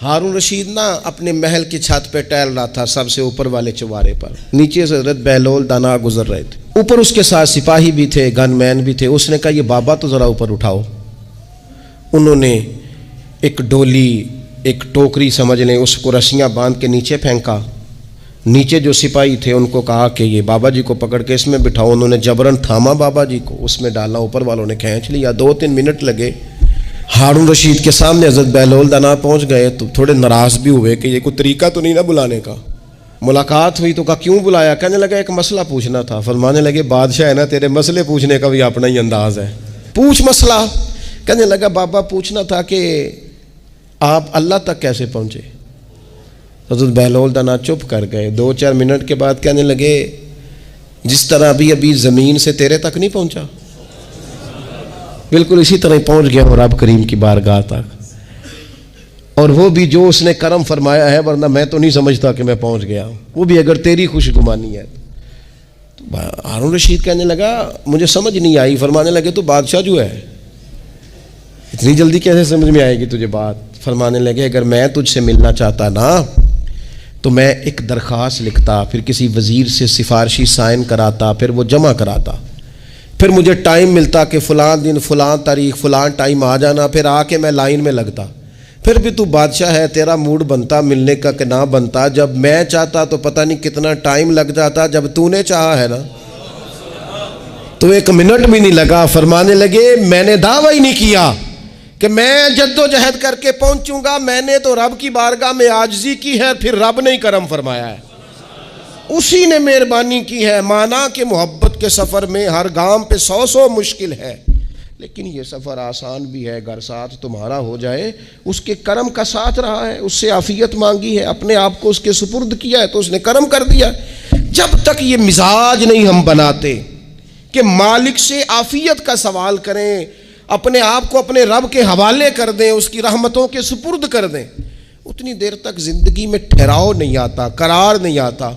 ہارون رشید نا اپنے محل کی چھت پہ ٹہل رہا تھا سب سے اوپر والے چوارے پر، نیچے سے حضرت بہلول دانا گزر رہے تھے، اوپر اس کے ساتھ سپاہی بھی تھے، گن مین بھی تھے۔ اس نے کہا یہ بابا تو ذرا اوپر اٹھاؤ۔ انہوں نے ایک ڈولی، ایک ٹوکری سمجھ لیں، اس کو رسیاں باندھ کے نیچے پھینکا۔ نیچے جو سپاہی تھے ان کو کہا کہ یہ بابا جی کو پکڑ کے اس میں بٹھاؤ۔ انہوں نے جبرن تھاما بابا جی کو، اس میں ڈالا، اوپر والوں نے کھینچ لیا۔ 2-3 منٹ لگے۔ ہارون رشید کے سامنے حضرت بہلول دانا پہنچ گئے تو تھوڑے ناراض بھی ہوئے کہ یہ کوئی طریقہ تو نہیں نا بلانے کا۔ ملاقات ہوئی تو کہا کیوں بلایا؟ کہنے لگا ایک مسئلہ پوچھنا تھا۔ فرمانے لگے بادشاہ ہے نا، تیرے مسئلے پوچھنے کا بھی اپنا ہی انداز ہے، پوچھ مسئلہ۔ کہنے لگا بابا پوچھنا تھا کہ آپ اللہ تک کیسے پہنچے؟ حضرت بہلول دانا چپ کر گئے۔ 2-4 منٹ کے بعد کہنے لگے جس طرح ابھی زمین سے تیرے تک نہیں پہنچا، بالکل اسی طرح پہنچ گیا اور رب کریم کی بارگاہ تک، اور وہ بھی جو اس نے کرم فرمایا ہے، ورنہ میں تو نہیں سمجھتا کہ میں پہنچ گیا ہوں، وہ بھی اگر تیری خوش گمانی ہے۔ تو ہارون رشید کہنے لگا مجھے سمجھ نہیں آئی۔ فرمانے لگے تو بادشاہ جو ہے اتنی جلدی کیسے سمجھ میں آئے گی تجھے بات؟ فرمانے لگے اگر میں تجھ سے ملنا چاہتا نا تو میں ایک درخواست لکھتا، پھر کسی وزیر سے سفارشی سائن کراتا، پھر وہ جمع کراتا، پھر مجھے ٹائم ملتا کہ فلاں دن فلاں تاریخ فلاں ٹائم آ جانا، پھر آ کے میں لائن میں لگتا۔ پھر بھی تو بادشاہ ہے، تیرا موڈ بنتا ملنے کا کہ نہ بنتا؟ جب میں چاہتا تو پتہ نہیں کتنا ٹائم لگ جاتا، جب تو نے چاہا ہے نا تو 1 منٹ بھی نہیں لگا۔ فرمانے لگے میں نے دعویٰ ہی نہیں کیا کہ میں جد و جہد کر کے پہنچوں گا، میں نے تو رب کی بارگاہ میں عاجزی کی ہے، پھر رب نے ہی کرم فرمایا ہے، اسی نے مہربانی کی ہے۔ مانا کہ محبت کے سفر میں ہر گام پہ 100 مشکل ہے، لیکن یہ سفر آسان بھی ہے، گر ساتھ تمہارا ہو جائے۔ اس کے کرم کا ساتھ رہا ہے، اس سے عافیت مانگی ہے، اپنے آپ کو اس کے سپرد کیا ہے تو اس نے کرم کر دیا۔ جب تک یہ مزاج نہیں ہم بناتے کہ مالک سے عافیت کا سوال کریں، اپنے آپ کو اپنے رب کے حوالے کر دیں، اس کی رحمتوں کے سپرد کر دیں، اتنی دیر تک زندگی میں ٹھہراؤ نہیں آتا، قرار نہیں آتا۔